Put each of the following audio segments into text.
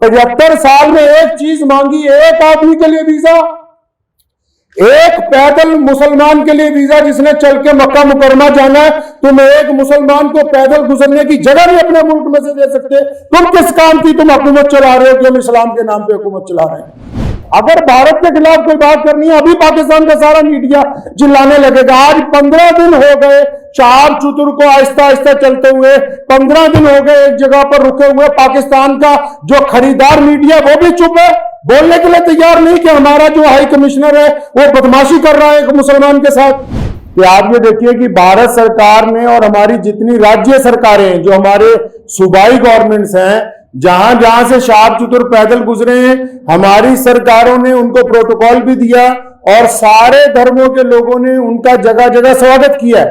75 साल में एक चीज मांगी, एक आदमी के लिए वीजा, एक पैदल मुसलमान के लिए वीजा जिसने चल के मक्का मुकरमा जाना है। तुम एक मुसलमान को पैदल गुजरने की जगह भी अपने मुल्क में से दे सकते। तुम किस काम की तुम हुकूमत चला रहे हो कि हम इस्लाम के नाम पे हुकूमत चला रहे हैं? अगर भारत के खिलाफ कोई बात करनी है, अभी पाकिस्तान का सारा मीडिया चिल्लाने लगेगा। आज 15 दिन हो गए चार चुतुर को आहिस्ता आहिस्ता चलते हुए, 15 दिन हो गए एक जगह पर रुके हुए। पाकिस्तान का जो खरीदार मीडिया वो भी चुप है, बोलने के लिए तैयार नहीं कि हमारा जो हाई कमिश्नर है वो बदमाशी कर रहा है एक मुसलमान के साथ। कि आप ये देखिए कि भारत सरकार ने और हमारी जितनी राज्य सरकारें हैं, जो हमारे सूबाई गवर्नमेंट्स हैं, जहां जहां से शाह चतुर पैदल गुजरे हैं, हमारी सरकारों ने उनको प्रोटोकॉल भी दिया और सारे धर्मों के लोगों ने उनका जगह जगह स्वागत किया।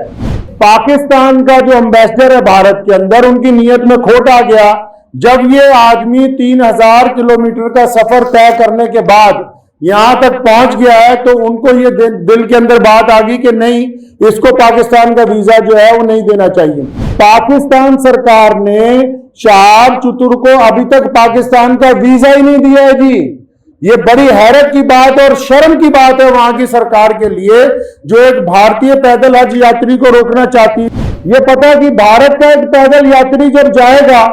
पाकिस्तान का जो एम्बेसडर है भारत के अंदर, उनकी नीयत में खोट आ गया। जब ये आदमी 3000 किलोमीटर का सफर तय करने के बाद यहां तक पहुंच गया है, तो उनको ये दिल के अंदर बात आ गई कि नहीं, इसको पाकिस्तान का वीजा जो है वो नहीं देना चाहिए। पाकिस्तान सरकार ने शाह चतुर को अभी तक पाकिस्तान का वीजा ही नहीं दिया है जी। ये बड़ी हैरत की बात और शर्म की बात है वहां की सरकार के लिए, जो एक भारतीय पैदल हज यात्री को रोकना चाहती है। ये पता कि भारत का एक पैदल यात्री जब जाएगा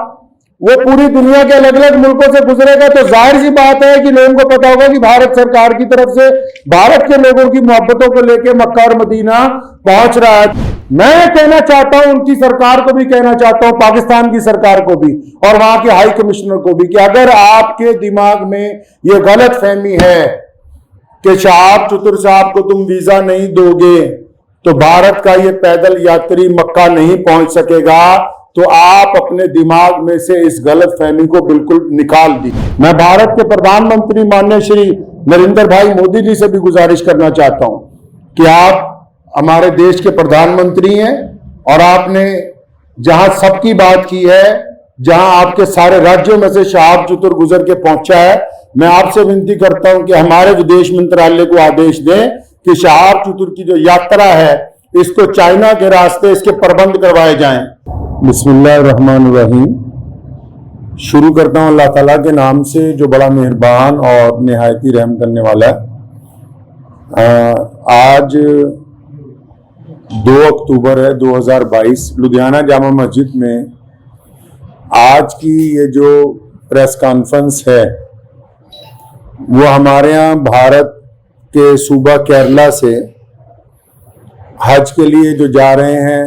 वो पूरी दुनिया के अलग अलग मुल्कों से गुजरेगा, तो जाहिर सी बात है कि लोगों को पता होगा कि भारत सरकार की तरफ से भारत के लोगों की मोहब्बतों को लेकर मक्का और मदीना पहुंच रहा है। मैं कहना चाहता हूं, उनकी सरकार को भी कहना चाहता हूं, पाकिस्तान की सरकार को भी और वहां के हाई कमिश्नर को भी, कि अगर आपके दिमाग में यह गलत फहमी है कि शाह चतुर साहब को तुम वीजा नहीं दोगे तो भारत का यह पैदल यात्री मक्का नहीं पहुंच सकेगा, तो आप अपने दिमाग में से इस गलत फहमी को बिल्कुल निकाल दी। मैं भारत के प्रधानमंत्री माननीय श्री नरेंद्र भाई मोदी जी से भी गुजारिश करना चाहता हूं कि आप हमारे देश के प्रधानमंत्री हैं और आपने जहां सबकी बात की है, जहां आपके सारे राज्यों में से शाह चतुर गुजर के पहुंचा है, मैं आपसे विनती करता हूं कि हमारे विदेश मंत्रालय को आदेश दें कि शाह चतुर की जो यात्रा है इसको चाइना के रास्ते इसके प्रबंध करवाए जाएं। बिस्मिल्लाहिर्रहमानिर्रहीम। शुरू करता हूं अल्लाह ताला के नाम से जो बड़ा मेहरबान और निहायती रहम करने वाला है। आज 2 अक्टूबर है 2022। लुधियाना जामा मस्जिद में आज की ये जो प्रेस कॉन्फ्रेंस है वो हमारे यहाँ भारत के सूबा केरला से हज के लिए जो जा रहे हैं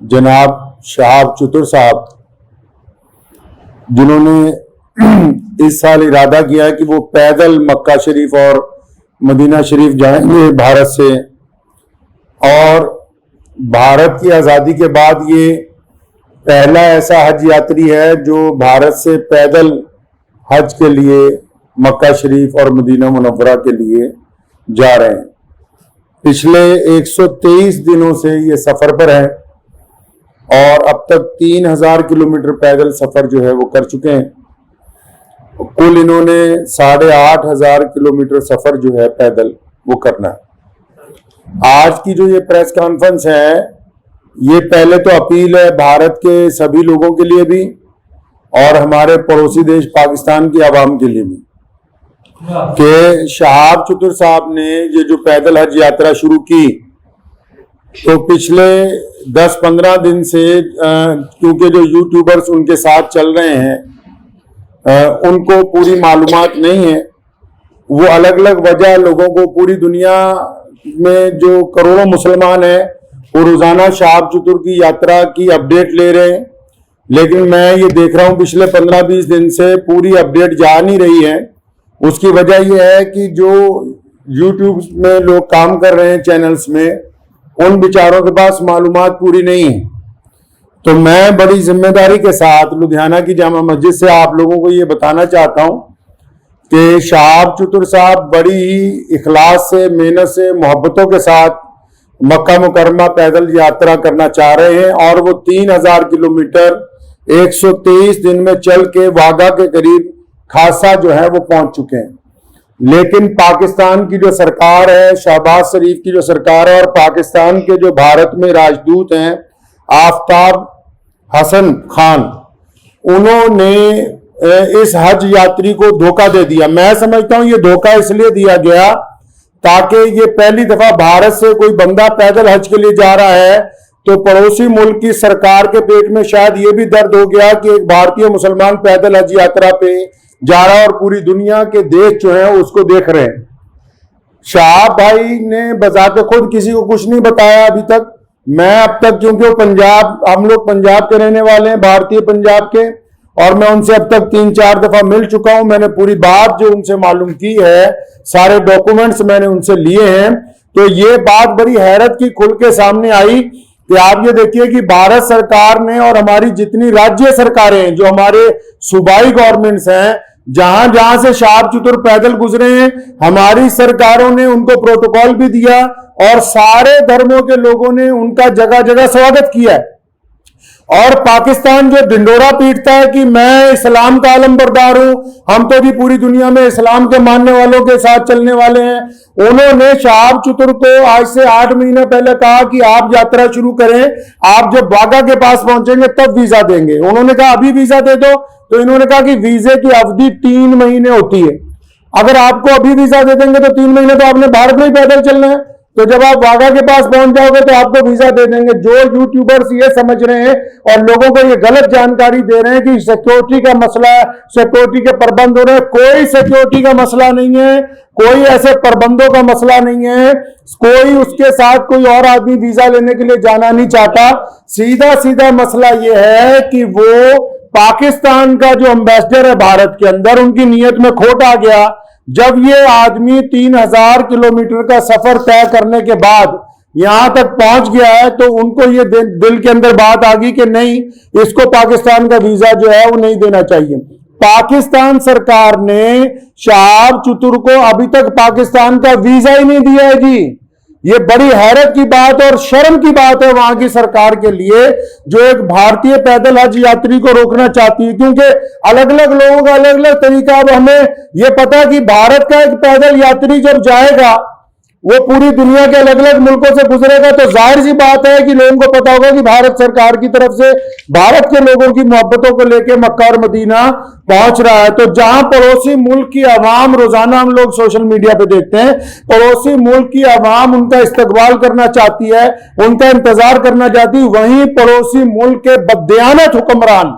जनाब शाह चतुर साहब, जिन्होंने इस साल इरादा किया है कि वो पैदल मक्का शरीफ और मदीना शरीफ जाएंगे भारत से। और भारत की आज़ादी के बाद ये पहला ऐसा हज यात्री है जो भारत से पैदल हज के लिए मक्का शरीफ और मदीना मुनव्वरा के लिए जा रहे हैं। पिछले 123 दिनों से ये सफर पर है और अब तक 3000 किलोमीटर पैदल सफर जो है वो कर चुके हैं। कुल इन्होंने 8500 किलोमीटर सफर जो है पैदल वो करना है। आज की जो ये प्रेस कॉन्फ्रेंस है, ये पहले तो अपील है भारत के सभी लोगों के लिए भी और हमारे पड़ोसी देश पाकिस्तान की आवाम के लिए भी, कि शाह चतुर साहब ने ये जो पैदल हज यात्रा शुरू की, तो पिछले 10-15 दिन से क्योंकि जो यूट्यूबर्स उनके साथ चल रहे हैं उनको पूरी मालूमात नहीं है। वो अलग अलग वजह लोगों को, पूरी दुनिया में जो करोड़ों मुसलमान हैं वो रोजाना शाह चतुर की यात्रा की अपडेट ले रहे हैं, लेकिन मैं ये देख रहा हूँ पिछले 15-20 दिन से पूरी अपडेट जा नहीं रही है। उसकी वजह यह है कि जो यूट्यूब में लोग काम कर रहे हैं चैनल्स में, उन बेचारों के पास मालूमात पूरी नहीं है। तो मैं बड़ी जिम्मेदारी के साथ लुधियाना की जामा मस्जिद से आप लोगों को ये बताना चाहता हूँ कि शाह चतुर साहब बड़ी ही इखलास से, मेहनत से, मोहब्बतों के साथ मक्का मुकरमा पैदल यात्रा करना चाह रहे हैं और वो 3000 किलोमीटर 123 दिन में चल के वाघा के करीब खासा जो है वो पहुंच चुके हैं। लेकिन पाकिस्तान की जो सरकार है, शहबाज शरीफ की जो सरकार है, और पाकिस्तान के जो भारत में राजदूत हैं आफताब हसन खान, उन्होंने इस हज यात्री को धोखा दे दिया। मैं समझता हूं ये धोखा इसलिए दिया गया ताकि ये पहली दफा भारत से कोई बंदा पैदल हज के लिए जा रहा है तो पड़ोसी मुल्क की सरकार के पेट में शायद ये भी दर्द हो गया कि एक भारतीय मुसलमान पैदल हज यात्रा पे जा रहा है और पूरी दुनिया के देश जो है उसको देख रहे हैं। शहाब भाई ने बजाते खुद किसी को कुछ नहीं बताया अभी तक। मैं अब तक, क्योंकि वो पंजाब, हम लोग पंजाब के रहने वाले हैं, भारतीय पंजाब के, और मैं उनसे अब तक 3-4 दफा मिल चुका हूं। मैंने पूरी बात जो उनसे मालूम की है, सारे डॉक्यूमेंट्स मैंने उनसे लिए हैं। तो ये बात बड़ी हैरत की खुल के सामने आई कि आप ये देखिए कि भारत सरकार ने और हमारी जितनी राज्य सरकारें हैं, जो हमारे सूबाई गवर्नमेंट्स हैं, जहां जहां से शहाब चतुर पैदल गुजरे हैं, हमारी सरकारों ने उनको प्रोटोकॉल भी दिया और सारे धर्मों के लोगों ने उनका जगह जगह स्वागत किया है। और पाकिस्तान जो ढिंडोरा पीटता है कि मैं इस्लाम का आलमबरदार हूं, हम तो भी पूरी दुनिया में इस्लाम के मानने वालों के साथ चलने वाले हैं, उन्होंने शहाब चतुर को आज से 8 महीने पहले कहा कि आप यात्रा शुरू करें, आप जब वाघा के पास पहुंचेंगे तब वीजा देंगे। उन्होंने कहा अभी वीजा दे दो, तो इन्होंने कहा कि वीजे की अवधि 3 महीने होती है। अगर आपको अभी वीजा दे देंगे तो 3 महीने तो आपने भारत में ही पैदल चलना है, तो जब आप वाघा के पास पहुंच जाओगे तो आपको वीजा दे देंगे। जो यूट्यूबर्स ये समझ रहे हैं और लोगों को ये गलत जानकारी दे रहे हैं कि सिक्योरिटी का मसला है, सिक्योरिटी के प्रबंध हो रहे हैं, कोई सिक्योरिटी का मसला नहीं है, कोई ऐसे प्रबंधों का मसला नहीं है, कोई उसके साथ कोई और आदमी वीजा लेने के लिए जाना नहीं चाहता। सीधा सीधा मसला यह है कि वो पाकिस्तान का जो एम्बेसडर है भारत के अंदर, उनकी नीयत में खोट आ गया। जब ये आदमी 3000 किलोमीटर का सफर तय करने के बाद यहां तक पहुंच गया है, तो उनको ये दिल के अंदर बात आ गई कि नहीं, इसको पाकिस्तान का वीजा जो है वो नहीं देना चाहिए। पाकिस्तान सरकार ने शहाब चतुर को अभी तक पाकिस्तान का वीजा ही नहीं दिया है जी। ये बड़ी हैरत की बात और शर्म की बात है वहां की सरकार के लिए, जो एक भारतीय पैदल हज यात्री को रोकना चाहती है। क्योंकि अलग अलग लोगों का अलग अलग तरीका। अब हमें यह पता कि भारत का एक पैदल यात्री जब जाएगा वो पूरी दुनिया के अलग अलग मुल्कों से गुजरेगा, तो जाहिर सी बात है कि लोगों को पता होगा कि भारत सरकार की तरफ से भारत के लोगों की मोहब्बतों को लेकर मक्का और मदीना पहुंच रहा है। तो जहां पड़ोसी मुल्क की आवाम, रोजाना हम लोग सोशल मीडिया पे देखते हैं, पड़ोसी मुल्क की आवाम उनका इस्तकबाल करना चाहती है, उनका इंतजार करना चाहती है, वहीं पड़ोसी मुल्क के बददियानत हुक्मरान,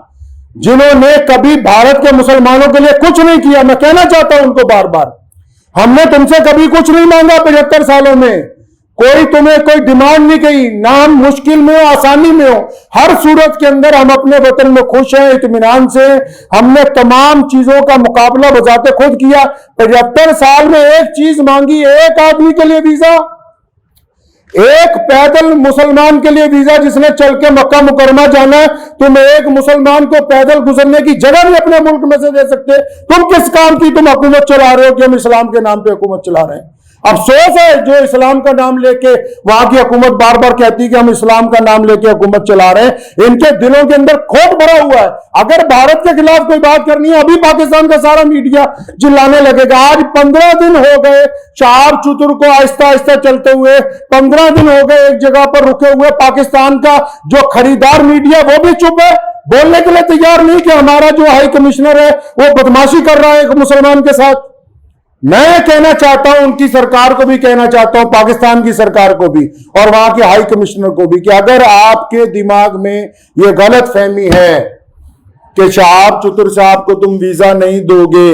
जिन्होंने कभी भारत के मुसलमानों के लिए कुछ नहीं किया, मैं कहना चाहता हूं उनको बार बार, हमने तुमसे कभी कुछ नहीं मांगा 75 सालों में, कोई तुम्हें कोई डिमांड नहीं की, ना हम मुश्किल में हो आसानी में हो, हर सूरत के अंदर हम अपने वतन में खुश हैं, इत्मीनान से। हमने तमाम चीजों का मुकाबला बजाते खुद किया। 75 साल में एक चीज मांगी, एक आदमी के लिए वीजा, एक पैदल मुसलमान के लिए वीजा जिसने चल के मक्का मुकरमा जाना है। तुम एक मुसलमान को पैदल गुजरने की जगह भी अपने मुल्क में से दे सकते। तुम किस काम की तुम हुकूमत चला रहे हो कि हम इस्लाम के नाम पे हुकूमत चला रहे हैं? अफसोस है जो इस्लाम का नाम लेके वहां की हुकूमत बार बार कहती है कि हम इस्लाम का नाम लेके हुकूमत चला रहे हैं। इनके दिलों के अंदर खोट भरा हुआ है। अगर भारत के खिलाफ कोई बात करनी है, अभी पाकिस्तान का सारा मीडिया चिल्लाने लगेगा। आज 15 दिन हो गए शहाब चतुर को आहिस्ता आहिस्ता चलते हुए, 15 दिन हो गए एक जगह पर रुके हुए। पाकिस्तान का जो खरीदार मीडिया वो भी चुप है, बोलने के लिए तैयार नहीं कि हमारा जो हाई कमिश्नर है वो बदमाशी कर रहा है एक मुसलमान के साथ। मैं कहना चाहता हूं, उनकी सरकार को भी कहना चाहता हूं, पाकिस्तान की सरकार को भी और वहां के हाई कमिश्नर को भी, कि अगर आपके दिमाग में यह गलत फहमी है कि शहाब चतुर साहब को तुम वीजा नहीं दोगे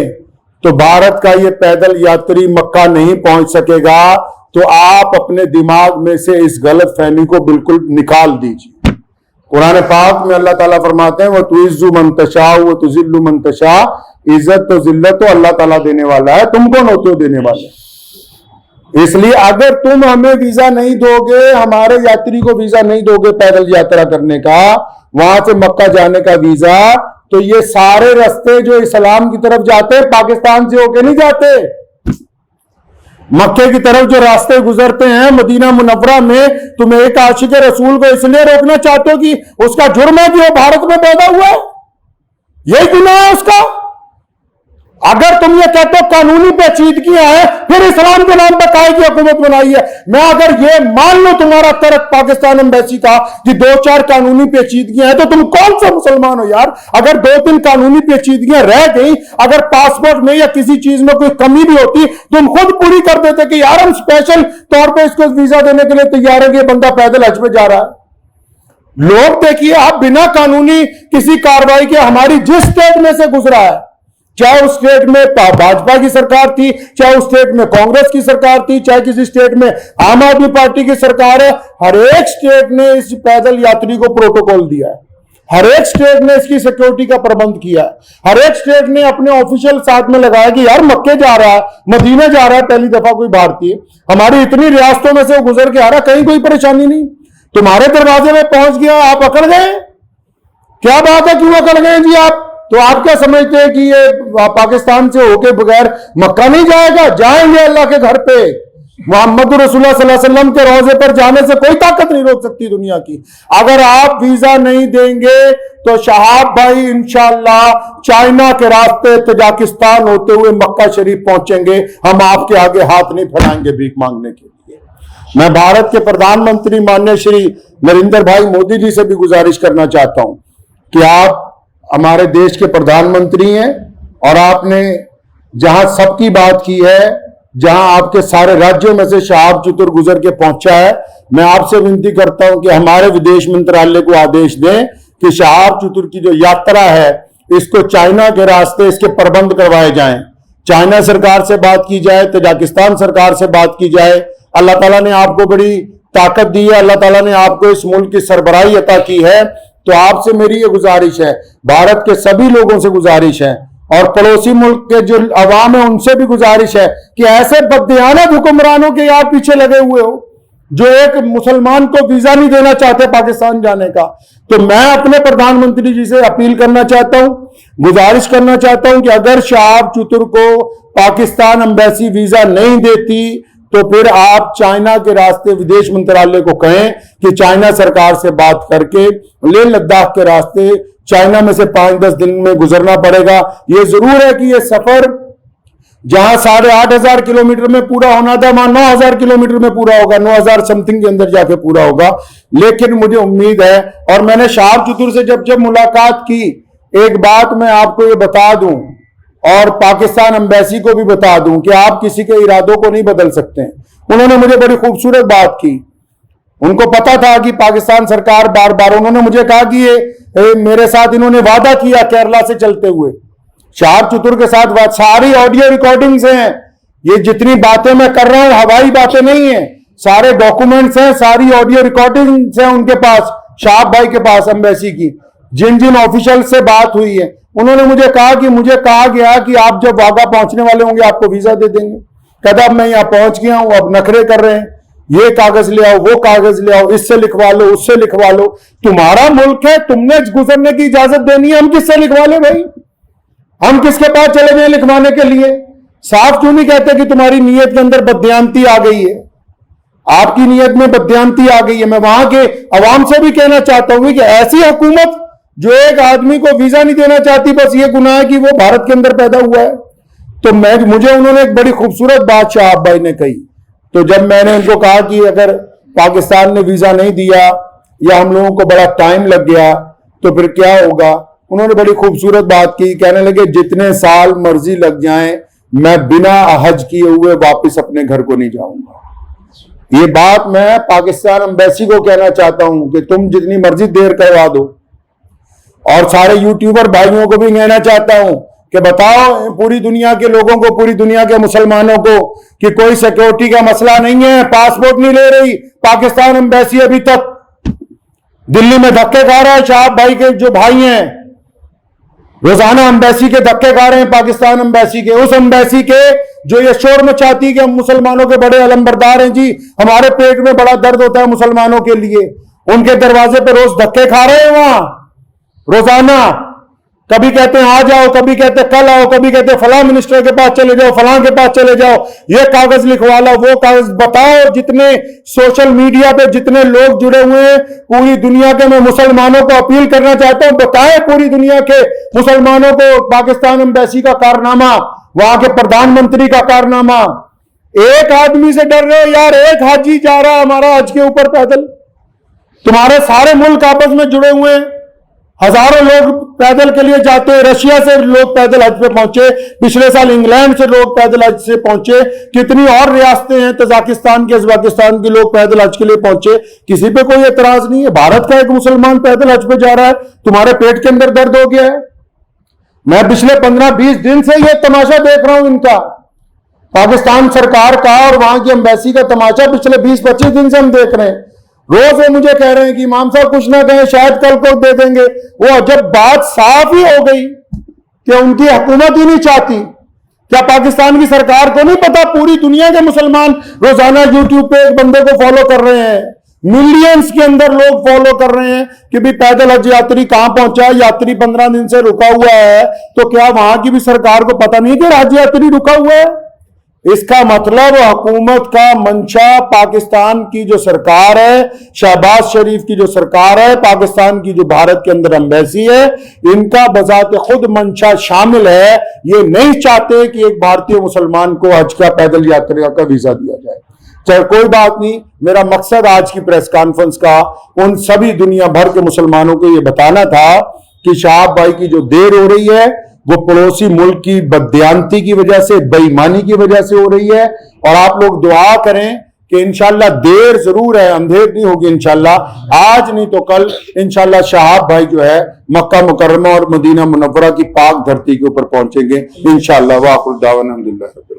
तो भारत का यह पैदल यात्री मक्का नहीं पहुंच सकेगा, तो आप अपने दिमाग में से इस गलत फहमी को बिल्कुल निकाल दीजिए। कुरान पाक में अल्लाह ताला फरमाते हैं, वह तुइज्जु मन तशा व तुजिल्लु मन तशा, इज्जत तो जिल्लत तो अल्लाह ताला देने वाला है, तुम कौन होते हो देने वाले। इसलिए अगर तुम हमें वीजा नहीं दोगे, हमारे यात्री को वीजा नहीं दोगे पैदल यात्रा करने का, वहां से मक्का जाने का वीजा, तो ये सारे रास्ते जो इस्लाम की तरफ जाते हैं पाकिस्तान से होके नहीं जाते। मक्के की तरफ जो रास्ते गुजरते हैं मदीना मुनव्वरा में, तुम एक आशिक रसूल को इसलिए रोकना चाहते हो कि उसका जुर्म है कि वो भारत में पैदा हुआ है, यही गुनाह है उसका। अगर तुम ये कहते हो कानूनी पेचीदगियां हैं, फिर इस्लाम के नाम पर काहे की हुकूमत बनाई है? मैं अगर ये मान लो तुम्हारा तर्क पाकिस्तान एम्बेसी का कि 2-4 कानूनी पेचीदगियां हैं, तो तुम कौन सा मुसलमान हो यार? अगर 2-3 कानूनी पेचीदगियां रह गई, अगर पासपोर्ट में या किसी चीज में कोई कमी भी होती, तुम खुद पूरी कर देते कि यार हम स्पेशल तौर पर इसको वीजा देने के लिए तैयार है कि बंदा पैदल हज में जा रहा है। लोग देखिए, आप बिना कानूनी किसी कार्रवाई के हमारी जिस स्टेट में से गुजरा है, चाहे उस स्टेट में भाजपा की सरकार थी, चाहे उस स्टेट में कांग्रेस की सरकार थी, चाहे किसी स्टेट में आम आदमी पार्टी की सरकार है, हर एक स्टेट ने इस पैदल यात्री को प्रोटोकॉल दिया है, हर एक स्टेट ने इसकी सिक्योरिटी का प्रबंध किया है, हर एक स्टेट ने अपने ऑफिशियल साथ में लगाया कि यार मक्के जा रहा है, मदीने जा रहा है पहली दफा कोई भारतीय, हमारी इतनी रियासतों में से वो गुजर के आ रहा, कहीं कोई परेशानी नहीं, तुम्हारे दरवाजे में पहुंच गया, आप अकड़ गए? क्या बात है, क्यों अकड़ गए जी आप? तो आप क्या समझते हैं कि ये पाकिस्तान से होके बगैर मक्का नहीं जाएगा? जाएंगे अल्लाह के घर पे। मोहम्मद रसूलुल्लाह सल्लल्लाहु अलैहि वसल्लम के रोजे पर जाने से कोई ताकत नहीं रोक सकती दुनिया की। अगर आप वीजा नहीं देंगे तो शहाब भाई इंशाअल्लाह चाइना के रास्ते तजाकिस्तान होते हुए मक्का शरीफ पहुंचेंगे। हम आपके आगे हाथ नहीं फैलाएंगे भीख मांगने के लिए। मैं भारत के प्रधानमंत्री माननीय श्री नरेंद्र भाई मोदी जी से भी गुजारिश करना चाहता हूं कि आप हमारे देश के प्रधानमंत्री हैं और आपने जहां सबकी बात की है, जहां आपके सारे राज्यों में से शहाब चतुर गुजर के पहुंचा है, मैं आपसे विनती करता हूं कि हमारे विदेश मंत्रालय को आदेश दें कि शहाब चतुर की जो यात्रा है इसको चाइना के रास्ते इसके प्रबंध करवाए जाएं। चाइना सरकार से बात की जाए, तजाकिस्तान सरकार से बात की जाए। अल्लाह ताला ने आपको बड़ी ताकत दी है, अल्लाह ताला ने आपको इस मुल्क की सरबराही अता की है। तो आपसे मेरी ये गुजारिश है, भारत के सभी लोगों से गुजारिश है और पड़ोसी मुल्क के जो अवाम है उनसे भी गुजारिश है कि ऐसे बददियानत हुक्मरानों के आप पीछे लगे हुए हो जो एक मुसलमान को वीजा नहीं देना चाहते पाकिस्तान जाने का। तो मैं अपने प्रधानमंत्री जी से अपील करना चाहता हूं, गुजारिश करना चाहता हूं कि अगर शहाब चतुर को पाकिस्तान एम्बेसी वीजा नहीं देती तो फिर आप चाइना के रास्ते विदेश मंत्रालय को कहें कि चाइना सरकार से बात करके लेह लद्दाख के रास्ते चाइना में से 5-10 दिन में गुजरना पड़ेगा। यह जरूर है कि यह सफर जहां 8,500 किलोमीटर में पूरा होना था वहां 9,000 किलोमीटर में पूरा होगा, 9,000 समथिंग के अंदर जाके पूरा होगा। लेकिन मुझे उम्मीद है, और मैंने शहाब चतुर से जब मुलाकात की, एक बात मैं आपको ये बता दूं और पाकिस्तान एम्बेसी को भी बता दूं कि आप किसी के इरादों को नहीं बदल सकते। उन्होंने मुझे बड़ी खूबसूरत बात की, उनको पता था कि पाकिस्तान सरकार बार बार, उन्होंने मुझे कहा कि ये मेरे साथ इन्होंने वादा किया केरला से चलते हुए, शहाब चतुर के साथ सारी ऑडियो रिकॉर्डिंग्स हैं, ये जितनी बातें मैं कर रहा हूं हवाई बातें नहीं है, सारे डॉक्यूमेंट्स हैं, सारी ऑडियो रिकॉर्डिंग्स हैं उनके पास, शहाब भाई के पास एम्बेसी की, जिन जिन ऑफिशियल से बात हुई है। उन्होंने मुझे कहा कि मुझे कहा गया कि आप जब वाघा पहुंचने वाले होंगे आपको वीजा दे देंगे। कहता अब मैं यहां पहुंच गया हूं, अब नखरे कर रहे हैं, ये कागज ले आओ, वो कागज ले आओ, इससे लिखवा लो, उससे लिखवा लो। तुम्हारा मुल्क है, तुमने गुजरने की इजाजत देनी है, हम किससे लिखवा ले भाई? हम किसके पास चले गए लिखवाने के लिए? साफ क्यों नहीं कहते कि तुम्हारी नीयत के अंदर बददियानती आ गई है, आपकी नीयत में बददियानती आ गई है। मैं वहां के अवाम से भी कहना चाहता हूं कि ऐसी हुकूमत जो एक आदमी को वीजा नहीं देना चाहती, बस ये गुनाह है कि वो भारत के अंदर पैदा हुआ है। तो मुझे उन्होंने एक बड़ी खूबसूरत बात शहाब भाई ने कही। तो जब मैंने उनको कहा कि अगर पाकिस्तान ने वीजा नहीं दिया या हम लोगों को बड़ा टाइम लग गया तो फिर क्या होगा, उन्होंने बड़ी खूबसूरत बात की, कहने लगे जितने साल मर्जी लग जाएं मैं बिना हज किए हुए वापस अपने घर को नहीं जाऊंगा। ये बात मैं पाकिस्तान एम्बेसी को कहना चाहता हूं कि तुम जितनी मर्जी देर करवा दो, और सारे यूट्यूबर भाइयों को भी कहना चाहता हूं कि बताओ पूरी दुनिया के लोगों को, पूरी दुनिया के मुसलमानों को कि कोई सिक्योरिटी का मसला नहीं है, पासपोर्ट नहीं ले रही पाकिस्तान एम्बेसी। अभी तक दिल्ली में धक्के खा रहा है शहाब भाई के जो भाई हैं, रोजाना एम्बेसी के धक्के खा रहे हैं, पाकिस्तान एम्बेसी के, उस एम्बेसी के जो ये शोर मचाती है कि हम मुसलमानों के बड़े अलंबरदार हैं जी, हमारे पेट में बड़ा दर्द होता है मुसलमानों के लिए। उनके दरवाजे पर रोज धक्के खा रहे हैं वहां रोजाना, कभी कहते हैं आ जाओ, कभी कहते हैं कल आओ, कभी कहते हैं फलां मिनिस्टर के पास चले जाओ, फलां के पास चले जाओ, ये कागज लिखवा लो, वो कागज। बताओ जितने सोशल मीडिया पे जितने लोग जुड़े हुए हैं पूरी दुनिया के, मैं मुसलमानों को अपील करना चाहता हूं, बताएं पूरी दुनिया के मुसलमानों को पाकिस्तान एम्बेसी का कारनामा वहां के प्रधानमंत्री का कारनामा। एक आदमी से डर रहे हो यार, एक हाजी जा रहा है हमारा हज के ऊपर पैदल। तुम्हारे सारे मुल्क आपस में जुड़े हुए हैं, हजारों लोग पैदल के लिए जाते हैं। रशिया से लोग पैदल हज पे पहुंचे, पिछले साल इंग्लैंड से लोग पैदल हज से पहुंचे, कितनी और रियासतें हैं, तजाकिस्तान के, उज्बेकिस्तान के लोग पैदल हज के लिए पहुंचे। किसी पे कोई एतराज नहीं है। भारत का एक मुसलमान पैदल हज पे जा रहा है, तुम्हारे पेट के अंदर दर्द हो गया है। मैं पिछले 15-20 दिन से यह तमाशा देख रहा हूं इनका, पाकिस्तान सरकार का और वहां की एम्बेसी का तमाशा पिछले 20-25 दिन से हम देख रहे हैं। रोज वो मुझे कह रहे हैं कि इमाम साहब कुछ ना कहें, शायद कल को दे देंगे। वो जब बात साफ ही हो गई कि उनकी हुकूमत ही नहीं चाहती, क्या पाकिस्तान की सरकार को नहीं पता पूरी दुनिया के मुसलमान रोजाना यूट्यूब पे एक बंदे को फॉलो कर रहे हैं, मिलियंस के अंदर लोग फॉलो कर रहे हैं कि भी पैदल हज यात्री कहां पहुंचा, यात्री 15 दिन से रुका हुआ है। तो क्या वहां की भी सरकार को पता नहीं कि हज यात्री रुका हुआ है? इसका मतलब हुकूमत का मंशा, पाकिस्तान की जो सरकार है, शहबाज शरीफ की जो सरकार है, पाकिस्तान की जो भारत के अंदर एम्बेसी है, इनका बजाते खुद मंशा शामिल है। ये नहीं चाहते कि एक भारतीय मुसलमान को हज का पैदल यात्रा का वीजा दिया जाए। चलो कोई बात नहीं, मेरा मकसद आज की प्रेस कॉन्फ्रेंस का उन सभी दुनिया भर के मुसलमानों को यह बताना था कि शहाब भाई की जो देर हो रही है वो पड़ोसी मुल्क की बददियानती की वजह से, बेईमानी की वजह से हो रही है। और आप लोग दुआ करें कि इंशाल्लाह देर जरूर है, अंधेर नहीं होगी इंशाल्लाह। आज नहीं तो कल इंशाल्लाह शहाब भाई जो है मक्का मुकर्रमा और मदीना मुनव्वरा की पाक धरती के ऊपर पहुंचेंगे इंशाल्लाह। वाकुल दावन अल्हम्दुलिल्लाह।